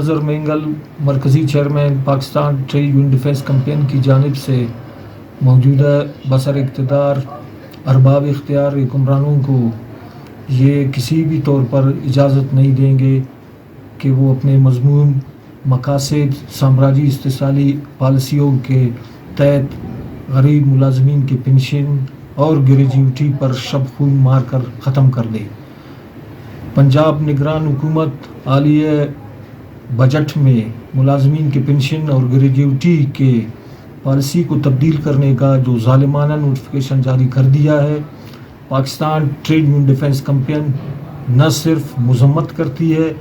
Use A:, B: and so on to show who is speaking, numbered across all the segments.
A: اظہر مینگل مرکزی چیئرمین پاکستان ٹریڈ یونین ڈیفنس کیمپین کی جانب سے موجودہ بسر اقتدار ارباب اختیار حکمرانوں کو یہ کسی بھی طور پر اجازت نہیں دیں گے کہ وہ اپنے مضمون مقاصد سامراجی استحصالی پالیسیوں کے تحت غریب ملازمین کی پنشن اور گریجویٹی پر شب خون مار کر ختم کر دے۔ پنجاب نگران حکومت حالیہ بجٹ میں ملازمین کی پنشن اور گریجویٹی کے پالیسی کو تبدیل کرنے کا جو ظالمانہ نوٹیفیکیشن جاری کر دیا ہے، پاکستان ٹریڈ یونین ڈیفنس کیمپین نہ صرف مذمت کرتی ہے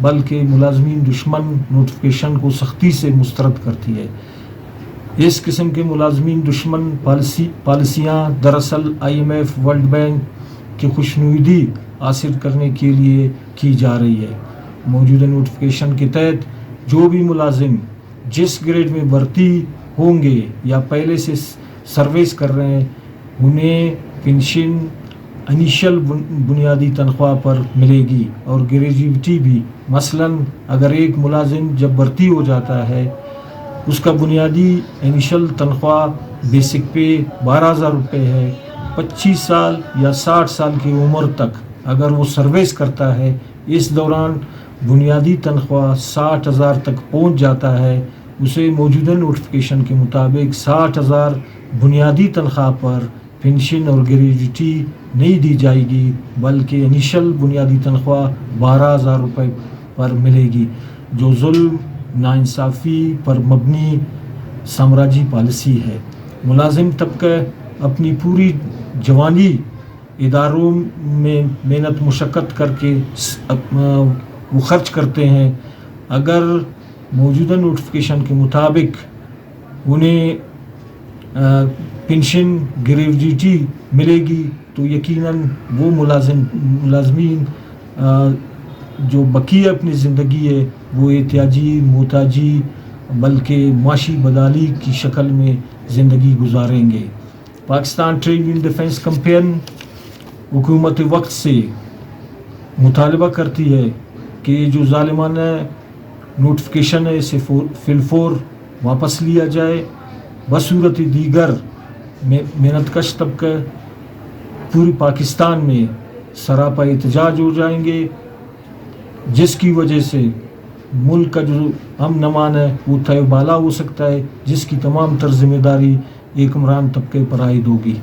A: بلکہ ملازمین دشمن نوٹیفیکیشن کو سختی سے مسترد کرتی ہے۔ اس قسم کے ملازمین دشمن پالیسیاں دراصل IMF ورلڈ بینک کی خوشنودی حاصل کرنے کے لیے کی جا رہی ہے۔ موجودہ نوٹیفیکیشن کے تحت جو بھی ملازم جس گریڈ میں بھرتی ہوں گے یا پہلے سے سروس کر رہے ہیں انہیں پنشن انیشل بنیادی تنخواہ پر ملے گی اور گریجویٹی بھی۔ مثلاً اگر ایک ملازم جب بھرتی ہو جاتا ہے اس کا بنیادی انیشل تنخواہ بیسک پے 12,000 روپے ہے، 25 سال یا 60 سال کی عمر تک اگر وہ سروس کرتا ہے اس دوران بنیادی تنخواہ 60,000 تک پہنچ جاتا ہے، اسے موجودہ نوٹیفیکیشن کے مطابق 60,000 بنیادی تنخواہ پر پنشن اور گریجویٹی نہیں دی جائے گی بلکہ انیشل بنیادی تنخواہ 12,000 روپے پر ملے گی، جو ظلم ناانصافی پر مبنی سامراجی پالیسی ہے۔ ملازم طبقہ اپنی پوری جوانی اداروں میں محنت مشقت کر کے وہ خرچ کرتے ہیں، اگر موجودہ نوٹیفیکیشن کے مطابق انہیں پنشن گریجویٹی ملے گی تو یقیناً وہ ملازمین جو بقیہ اپنی زندگی ہے وہ احتیاجی محتاجی بلکہ معاشی بدحالی کی شکل میں زندگی گزاریں گے۔ پاکستان ٹریڈ یونین ڈیفنس کیمپین حکومت وقت سے مطالبہ کرتی ہے کہ یہ جو ظالمانہ نوٹیفیکیشن ہے اسے فی الفور واپس لیا جائے، بصورت دیگر محنت کش طبقہ پوری پاکستان میں سراپا احتجاج ہو جائیں گے، جس کی وجہ سے ملک کا جو امن امان ہے وہ تہہ بالا ہو سکتا ہے، جس کی تمام تر ذمہ داری حکمران طبقے پر عائد ہوگی۔